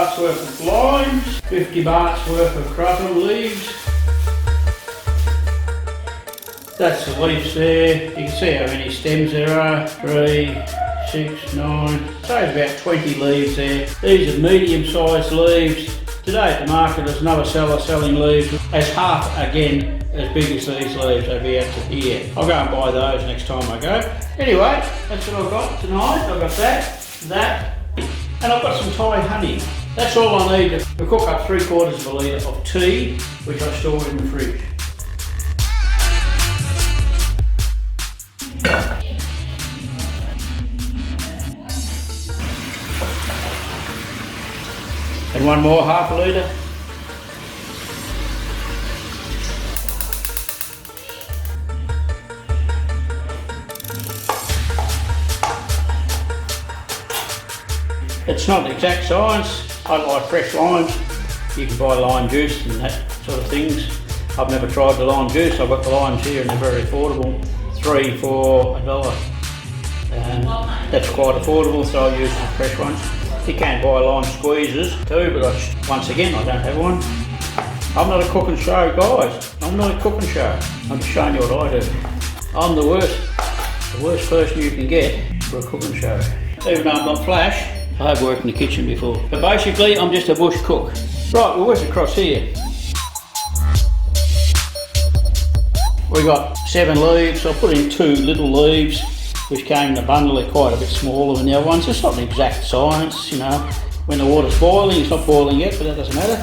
bahts worth of limes, 50 bahts worth of KRATOM leaves. That's the leaves there. You can see how many stems there are. 3, 6, 9. So there's about 20 leaves there. These are medium-sized leaves. Today at the market there's another seller selling leaves as half again as big as these leaves. They'll be out to here. I'll go and buy those next time I go. Anyway, that's what I've got tonight. I've got that, and I've got some Thai honey. That's all I need to cook up 3/4 of a litre of tea, which I store in the fridge. And one more half a litre. It's not exact science. I like fresh limes. You can buy lime juice and that sort of things. I've never tried the lime juice. I've got the limes here and they're very affordable. 3 for $1. That's quite affordable, so I'll use the fresh ones. You can buy lime squeezes too, but once again I don't have one. I'm not a cook and show, guys. I'm not a cook and show. I'm just showing you what I do. I'm the worst person you can get for a cook and show. Even though I'm not flash, I have worked in the kitchen before. But basically I'm just a bush cook. Right, we'll work across here. We got 7 leaves. I put in 2 little leaves, which came in a bundle. They're quite a bit smaller than the other ones. It's not an exact science, you know. When the water's boiling, it's not boiling yet, but that doesn't matter.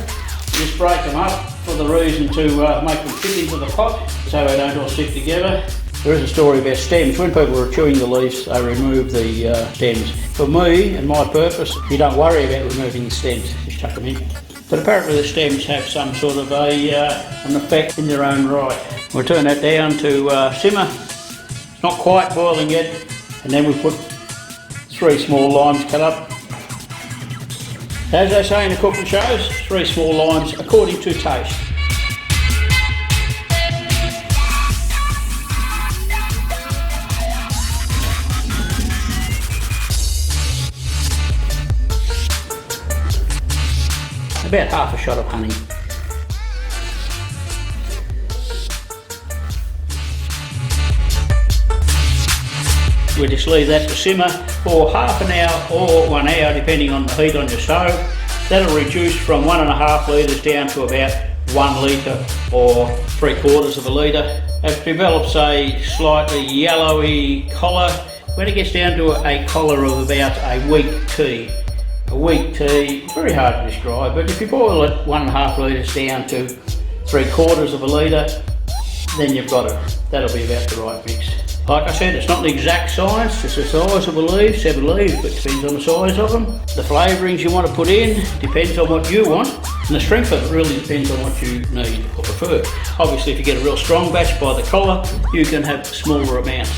You just break them up for the reason to make them fit into the pot, so they don't all stick together. There is a story about stems. When people are chewing the leaves, they remove the stems. For me and my purpose, you don't worry about removing the stems, just chuck them in. But apparently the stems have some sort of an effect in their own right. We'll turn that down to simmer. Not quite boiling yet, and then we put 3 small limes cut up. As they say in the cooking shows, 3 small limes according to taste. About half a shot of honey. We just leave that to simmer for half an hour or 1 hour, depending on the heat on your stove. That'll reduce from 1.5 litres down to about 1 litre or 3/4 of a litre. It develops a slightly yellowy colour. When it gets down to a colour of about a weak tea, very hard to describe, but if you boil it 1.5 litres down to 3/4 of a litre, then you've got it. That'll be about the right mix. Like I said, it's not the exact science. It's the size of a leaf, 7 leaves, but it depends on the size of them. The flavourings you want to put in depends on what you want, and the strength of it really depends on what you need or prefer. Obviously, if you get a real strong batch by the colour, you can have smaller amounts.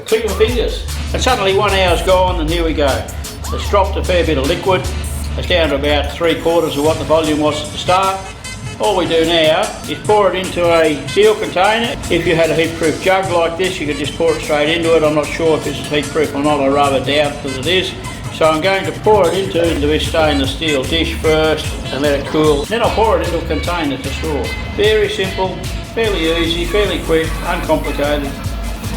Click your fingers. And suddenly 1 hour's gone, and here we go. It's dropped a fair bit of liquid. It's down to about 3/4 of what the volume was at the start. All we do now is pour it into a steel container. If you had a heat-proof jug like this, you could just pour it straight into it. I'm not sure if this is heat-proof or not. I rather doubt that it is. So I'm going to pour it into this stainless steel dish first and let it cool. Then I'll pour it into a container to store. Very simple, fairly easy, fairly quick, uncomplicated.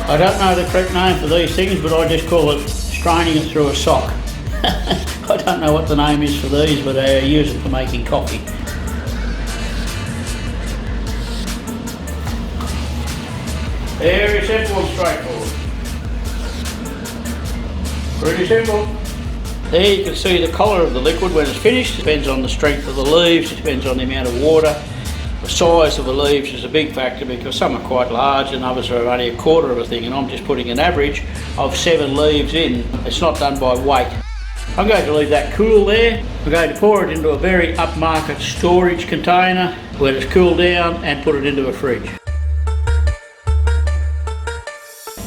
I don't know the correct name for these things, but I just call it straining it through a sock. I don't know what the name is for these, but I use it for making coffee. Very simple and straightforward. Pretty simple. There you can see the colour of the liquid when it's finished. It depends on the strength of the leaves, it depends on the amount of water. The size of the leaves is a big factor because some are quite large and others are only 1/4 of a thing, and I'm just putting an average of 7 leaves in. It's not done by weight. I'm going to leave that cool there. I'm going to pour it into a very upmarket storage container, let it cool down and put it into a fridge.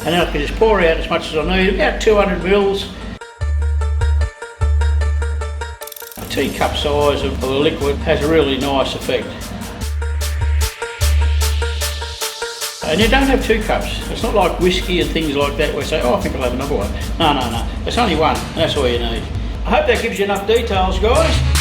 And then I can just pour out as much as I need, about 200 mils. A teacup size of the liquid has a really nice effect. And you don't have 2 cups. It's not like whiskey and things like that where you say, oh, I think I'll have another one. No. It's only one, and that's all you need. I hope that gives you enough details, guys.